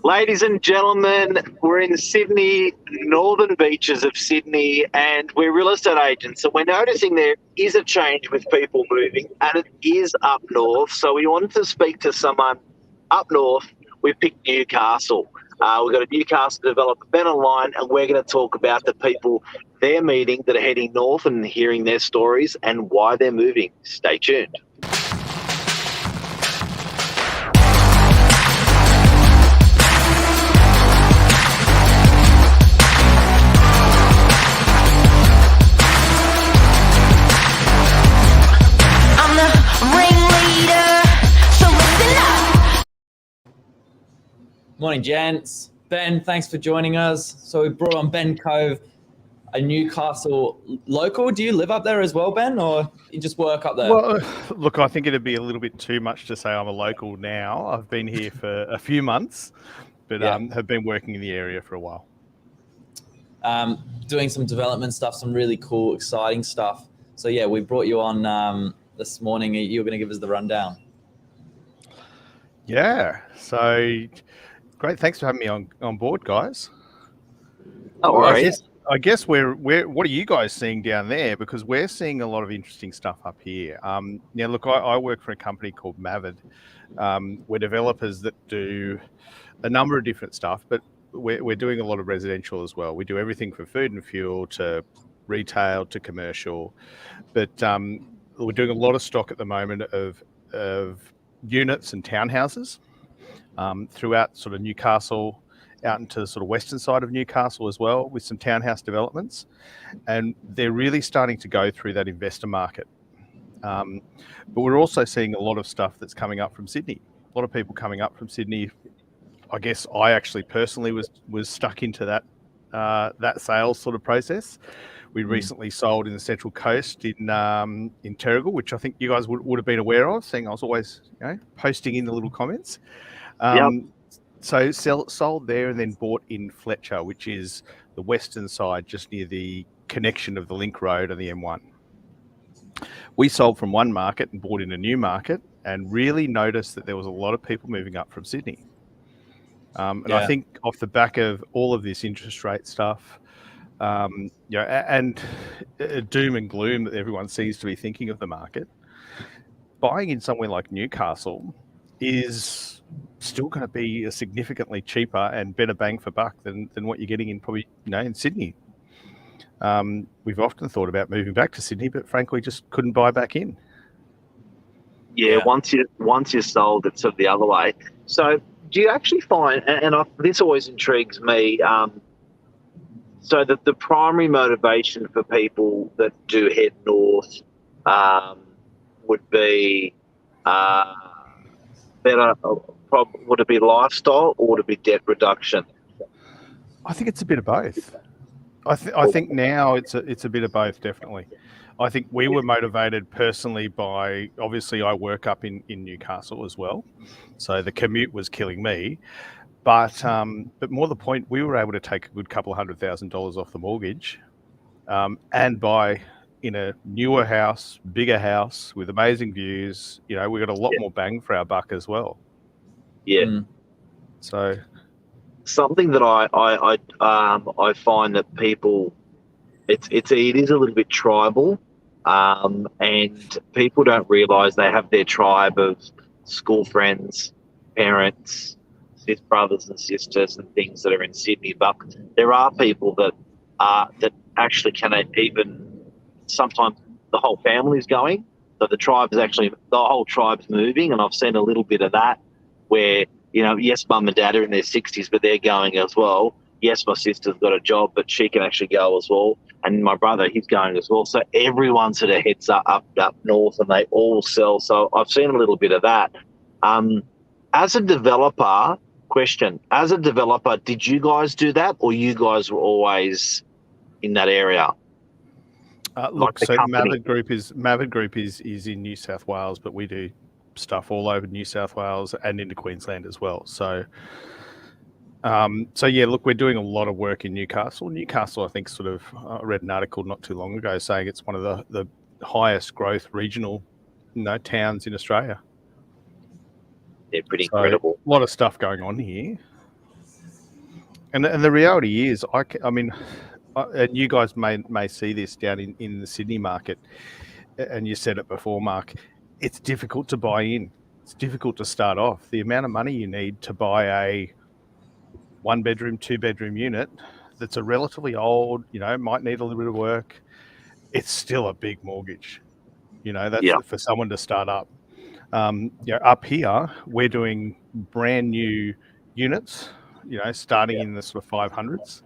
Ladies and gentlemen, we're in Sydney, northern beaches of Sydney, and we're real estate agents. So we're noticing there is a change with people moving, and it is up north. So we wanted to speak to someone up north. We picked Newcastle. We've got a Newcastle developer, Ben, online, and we're going to talk about the people they're meeting that are heading north and hearing their stories and why they're moving. Stay tuned. Morning, gents. Ben, thanks for joining us. So we brought on Ben Cove, a Newcastle local. Do you live up there as well, Ben, or you just work up there? Well, look, I think it'd be a little bit too much to say I'm a local now. I've been here for a few months, but have been working in the area for a while. Doing some development stuff, some really cool, exciting stuff. So yeah, we brought you on this morning. You were going to give us the rundown. Yeah, so great. Thanks for having me on board, guys. No worries. I guess what are you guys seeing down there? Because we're seeing a lot of interesting stuff up here. Now, look, I work for a company called Mavid. We're developers that do a number of different stuff, but we're doing a lot of residential as well. We do everything from food and fuel to retail to commercial, but we're doing a lot of stock at the moment of units and townhouses throughout sort of Newcastle, out into the sort of western side of Newcastle as well, with some townhouse developments, and they're really starting to go through that investor market. But we're also seeing a lot of stuff that's coming up from Sydney. A lot of people coming up from Sydney. I guess I actually personally was stuck into that sales sort of process. We recently sold in the Central Coast in Terrigal, which I think you guys would have been aware of, seeing I was always posting in the little comments. So sold there and then bought in Fletcher, which is the western side, just near the connection of the Link Road and the M1. We sold from one market and bought in a new market, and really noticed that there was a lot of people moving up from Sydney. I think off the back of all of this interest rate stuff, and doom and gloom that everyone seems to be thinking of the market, buying in somewhere like Newcastle is still going to be significantly cheaper and better bang for buck than what you're getting in probably in Sydney. We've often thought about moving back to Sydney, but frankly just couldn't buy back in. Yeah. Once you're sold, it's sort of the other way. So do you actually find, this always intrigues me, so that the primary motivation for people that do head north would be better, would it be lifestyle or would it be debt reduction? I think it's a bit of both. I think now it's a bit of both, definitely. I think we were motivated personally by, obviously I work up in Newcastle as well, so the commute was killing me. But more the point, we were able to take a good couple of $100,000 off the mortgage and buy in a newer house, bigger house with amazing views. We got a lot more bang for our buck as well. Yeah. So something that I find that people, it is a little bit tribal, and people don't realise they have their tribe of school friends, parents, brothers and sisters and things that are in Sydney, but there are people that actually can even, sometimes the whole family's going, so the whole tribe's moving, and I've seen a little bit of that where, yes, mum and dad are in their 60s, but they're going as well. Yes, my sister's got a job, but she can actually go as well, and my brother, he's going as well. So everyone sort of heads up north, and they all sell. So I've seen a little bit of that. As a developer, did you guys do that, or you guys were always in that area? Look, so Mavid Group is in New South Wales, but we do stuff all over New South Wales and into Queensland as well. So yeah, look, we're doing a lot of work in Newcastle. Newcastle, I think, I read an article not too long ago saying it's one of the highest growth regional towns in Australia. They're pretty incredible. A lot of stuff going on here. And the reality is, I mean, and you guys may see this down in the Sydney market, and you said it before, Mark, it's difficult to buy in. It's difficult to start off. The amount of money you need to buy a 1-bedroom, 2-bedroom unit that's a relatively old, might need a little bit of work. It's still a big mortgage. That's for someone to start up. Up here, we're doing brand new units, starting in the sort of 500s,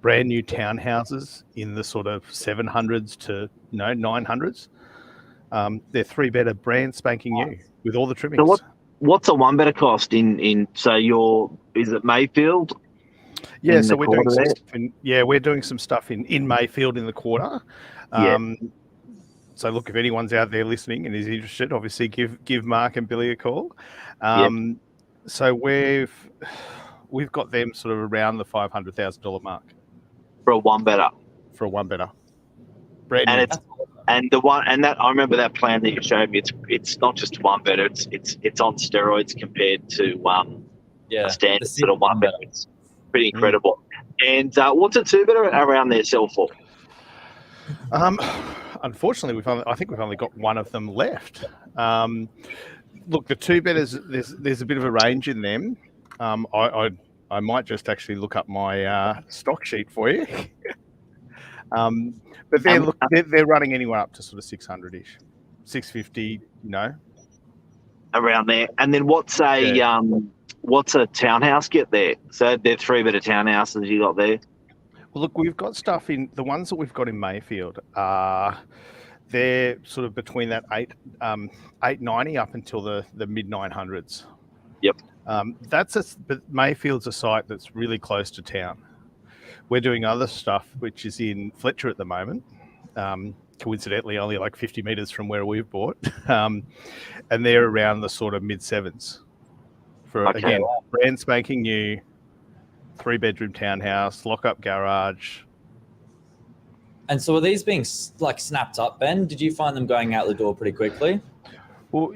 brand new townhouses in the sort of 700s to 900s. They're 3-bedder, brand spanking new with all the trimmings. So what's a 1-bedder cost is it Mayfield? Yeah, so we're doing some stuff we're doing some stuff in Mayfield in the quarter. So look, if anyone's out there listening and is interested, obviously give Mark and Billy a call. So we've got them sort of around the $500,000 mark for a 1-bedder. For a 1-bedder, brand new. And I remember that plan that you showed me. It's not just 1-bedder. It's on steroids compared to a standard sort of 1-bedder. It's pretty incredible. And what's a 2-bedder around there sell for? Unfortunately, I think we've only got one of them left. Look, the 2-bedders, there's a bit of a range in them. I might just actually look up my stock sheet for you. But they're running anywhere up to sort of 600-ish, 650, around there. And then what's a townhouse get there? So they're 3-bedder townhouses you got there. Well, look, we've got stuff in the ones that we've got in Mayfield. They're sort of between that 890 up until the mid 900s. Yep. But Mayfield's a site that's really close to town. We're doing other stuff which is in Fletcher at the moment. Coincidentally, only like 50 meters from where we've bought, and they're around the sort of mid 7s. Again, brand spanking new, 3-bedroom townhouse, lock-up garage. And so are these being like snapped up, Ben? Did you find them going out the door pretty quickly? Well,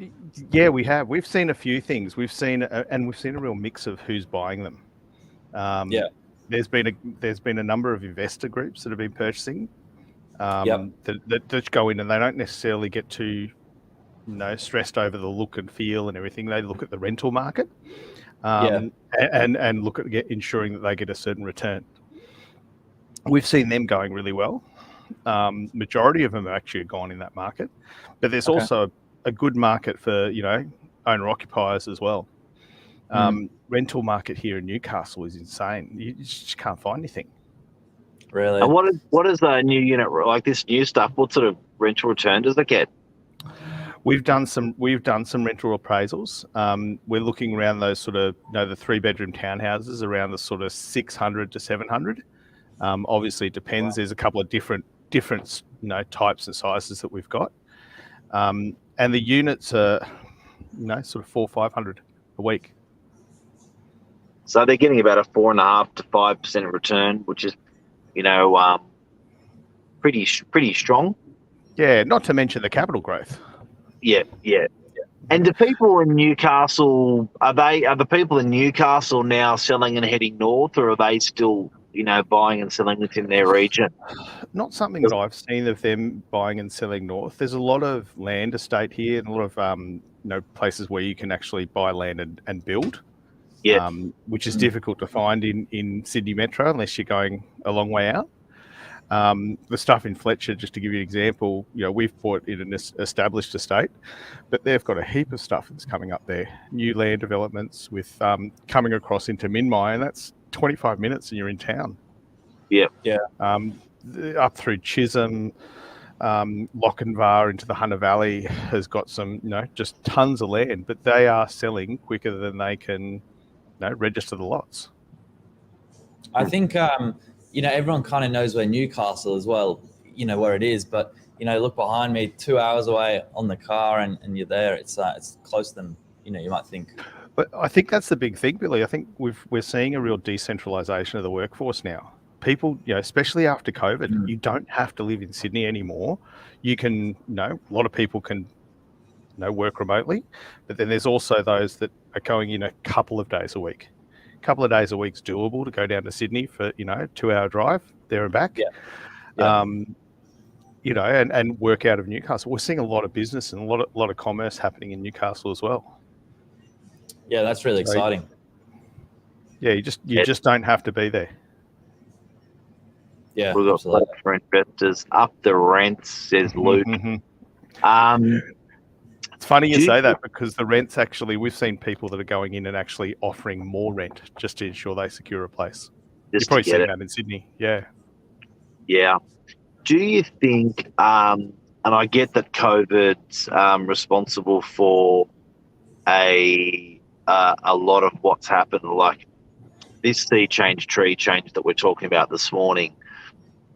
yeah, we have. We've seen a few things. We've seen a real mix of who's buying them. There's been a number of investor groups that have been purchasing that go in, and they don't necessarily get too stressed over the look and feel and everything. They look at the rental market and look at ensuring that they get a certain return. We've seen them going really well. Majority of them have actually gone in that market, but there's also a good market for owner occupiers as well. Rental market here in Newcastle is insane. You just can't find anything. Really? And what is a new unit like this new stuff? What sort of rental return does it get? We've done some rental appraisals. We're looking around those sort of the 3-bedroom townhouses around the sort of 600 to 700. Obviously it depends. There's a couple of different types and sizes that we've got. And the units are sort of 400 or 500 a week. So they're getting about a 4.5% to 5% return, which is pretty strong. Yeah, not to mention the capital growth. Yeah. And do people in Newcastle are the people in Newcastle now selling and heading north, or are they still buying and selling within their region? Not something that I've seen of them buying and selling north. There's a lot of land estate here and a lot of places where you can actually buy land and build. Yeah. Which is difficult to find in Sydney Metro unless you're going a long way out. The stuff in Fletcher, just to give you an example, we've bought in an established estate, but they've got a heap of stuff that's coming up there. New land developments with coming across into Minmi, and that's 25 minutes and you're in town. Yeah. Up through Chisholm, Lochinvar into the Hunter Valley has got some, just tons of land, but they are selling quicker than they can, register the lots. I think, everyone kind of knows where Newcastle as well, where it is, but, look behind me, 2 hours away on the car and you're there. It's closer than, you might think. But I think that's the big thing, Billy. I think we're seeing a real decentralization of the workforce now. People, especially after COVID, you don't have to live in Sydney anymore. You can, a lot of people can, work remotely, but then there's also those that are going in a couple of days a week couple of days a week's doable to go down to Sydney for, a 2-hour drive there and back. Yeah. Yeah. And work out of Newcastle. We're seeing a lot of business and a lot of commerce happening in Newcastle as well. Yeah, that's really exciting. Yeah, you just don't have to be there. Yeah, We've got absolutely. for investors. Up the rents, says Luke. It's funny you say that, because the rents actually, we've seen people that are going in and actually offering more rent just to ensure they secure a place. You've probably seen that in Sydney. Yeah. Yeah. Do you think, and I get that COVID's responsible for a lot of what's happened, like this tree change that we're talking about this morning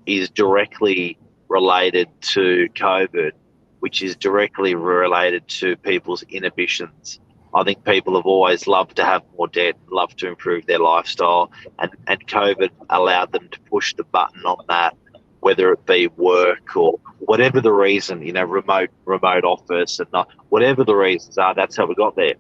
is directly related to COVID, which is directly related to people's inhibitions. I think people have always loved to have more debt, loved to improve their lifestyle, and COVID allowed them to push the button on that, whether it be work or whatever the reason, remote office and not, whatever the reasons are, that's how we got there.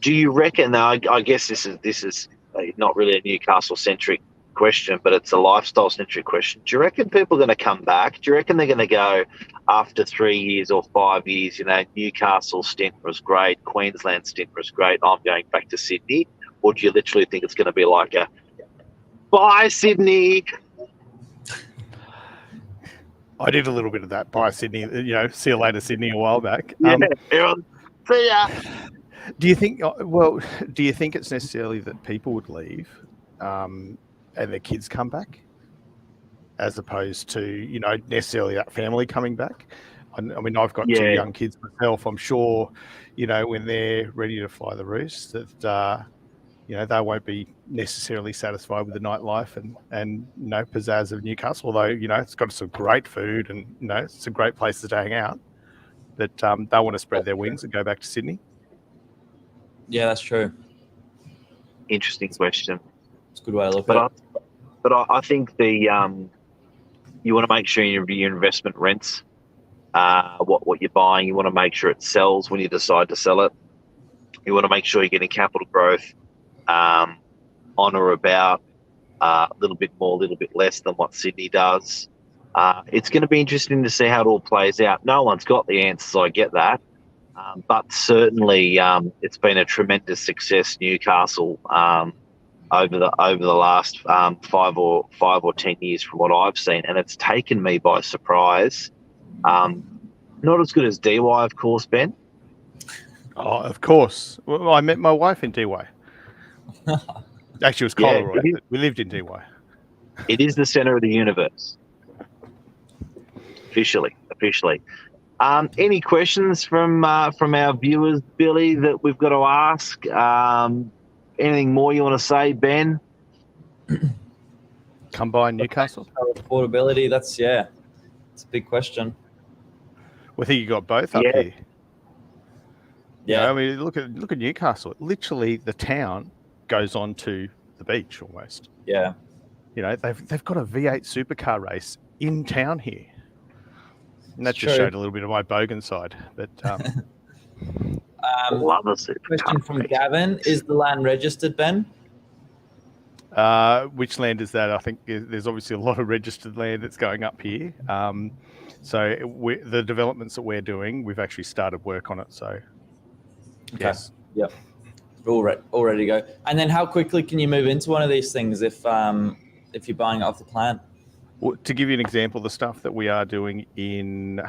Do you reckon, now I guess this is not really a Newcastle-centric question, but it's a lifestyle-centric question. Do you reckon people are going to come back? Do you reckon they're going to go after 3 years or 5 years, Newcastle stint was great, Queensland stint was great, I'm going back to Sydney? Or do you literally think it's going to be like a, bye, Sydney? I did a little bit of that, bye, Sydney, see you later, Sydney, a while back. Yeah, see ya. Do you think it's necessarily that people would leave and their kids come back, as opposed to, necessarily that family coming back? I mean, I've got 2 young kids myself. I'm sure, when they're ready to fly the roost, that, they won't be necessarily satisfied with the nightlife and pizzazz of Newcastle, although, it's got some great food and, some great places to hang out. But they want to spread their wings and go back to Sydney. Yeah, that's true. Interesting question. It's a good way to look at it. But I think you want to make sure your investment rents what you're buying. You want to make sure it sells when you decide to sell it. You want to make sure you're getting capital growth on or about a little bit more, a little bit less than what Sydney does. It's going to be interesting to see how it all plays out. No one's got the answers, I get that. But certainly it's been a tremendous success, Newcastle, over the last 5 or 10 years from what I've seen, and it's taken me by surprise. Not as good as DY, of course, Ben. Oh, of course. Well, I met my wife in DY. Actually, it was Colorado. Yeah, we lived in DY. It is the center of the universe. Officially. Any questions from our viewers, Billy, that we've got to ask? Anything more you want to say, Ben? Come by Newcastle? Affordability, it's a big question. Well, I think you got both up here. Yeah. I mean, look at Newcastle. Literally, the town goes on to the beach almost. Yeah. They've got a V8 supercar race in town here. And that just showed a little bit of my bogan side. But love a supercar question from Gavin: is the land registered, Ben? Which land is that? I think there's obviously a lot of registered land that's going up here. So the developments that we're doing, we've actually started work on it. So, yes. Yep. All ready to go. And then how quickly can you move into one of these things if you're buying it off the plan? Well, to give you an example, the stuff that we are doing in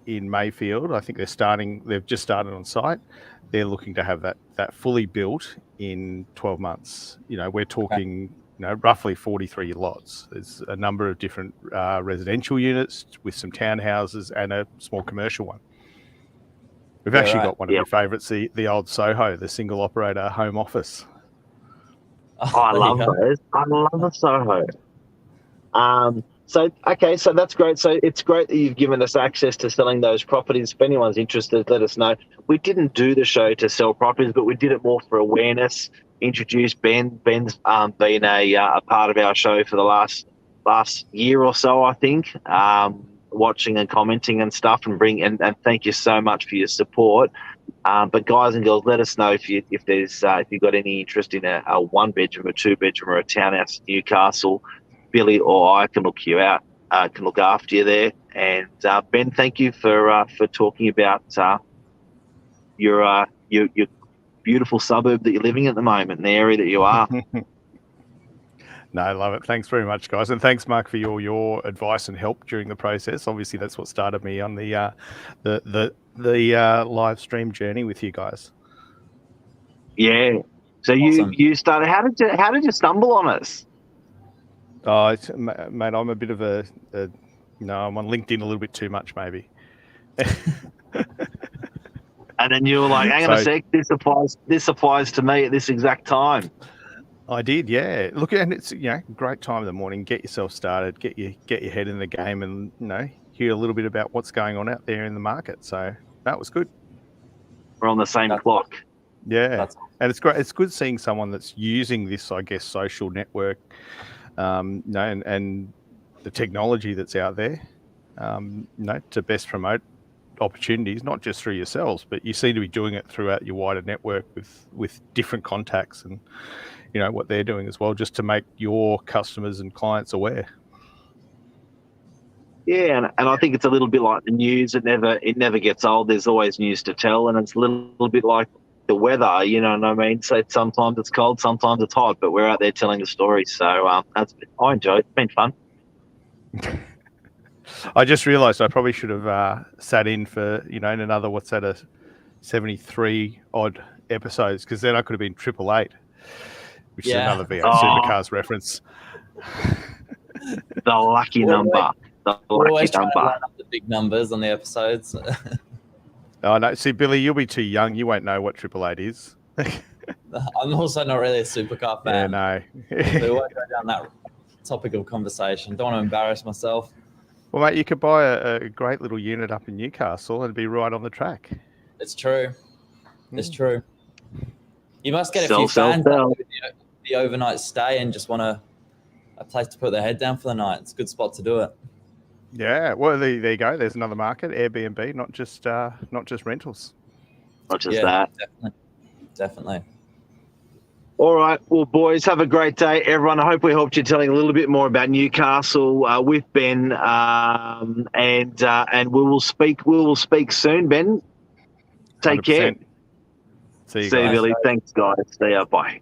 Mayfield, I think they've just started on site. They're looking to have that fully built in 12 months. We're talking, roughly 43 lots. There's a number of different residential units with some townhouses and a small commercial one. We've actually got one of your favourites, the old Soho, the single operator home office. Oh, I love those. I love a Soho. So that's great. So it's great that you've given us access to selling those properties. If anyone's interested, let us know. We didn't do the show to sell properties, but we did it more for awareness. Introduce Ben. Ben's been a part of our show for the last year or so, I think, watching and commenting and stuff, and thank you so much for your support. But guys and girls, let us know if you've got any interest in a 1-bedroom, a 2-bedroom, or a townhouse in Newcastle. Billy or I can look you out, can look after you there. And Ben, thank you for talking about your beautiful suburb that you're living in at the moment, in the area that you are. No, I love it. Thanks very much, guys, and thanks, Mark, for your advice and help during the process. Obviously, that's what started me on the live stream journey with you guys. Yeah. So Awesome. you started. How did you stumble on us? Oh, mate, I'm a bit of I'm on LinkedIn a little bit too much, maybe. And then you were like, hang on a sec, this applies to me at this exact time. I did, yeah. Look, and it's great time in the morning. Get yourself started, get your head in the game, and hear a little bit about what's going on out there in the market. So that was good. We're on the same clock. Yeah, and it's great. It's good seeing someone that's using this, I guess, social network, and the technology that's out there, to best promote opportunities, not just through yourselves, but you seem to be doing it throughout your wider network with different contacts and what they're doing as well, just to make your customers and clients aware. Yeah, and I think it's a little bit like the news. It never gets old. There's always news to tell, and it's a little bit like the weather. You know what I mean? So sometimes it's cold, sometimes it's hot, but we're out there telling the story. So I enjoyed it. It's been fun. I just realised I probably should have sat in for in another 73 odd episodes, because then I could have been 888, which is another V8 Supercars reference. The lucky number. We're always trying to line up the big numbers on the episodes. Oh no! See, Billy, you'll be too young. You won't know what 888 is. I'm also not really a supercar fan. Yeah, no. We won't go down that topic of conversation. Don't want to embarrass myself. Well, mate, you could buy a great little unit up in Newcastle and be right on the track. It's true. It's true. You must get a few fans with the overnight stay and just want a place to put their head down for the night. It's a good spot to do it. Yeah, well, there you go. There's another market, Airbnb, not just rentals. Not just that. Definitely. All right. Well, boys, have a great day, everyone. I hope we helped you telling a little bit more about Newcastle with Ben, and we will speak soon, Ben. Take 100%. Care. See you, Billy. Thanks, guys. See ya. Bye.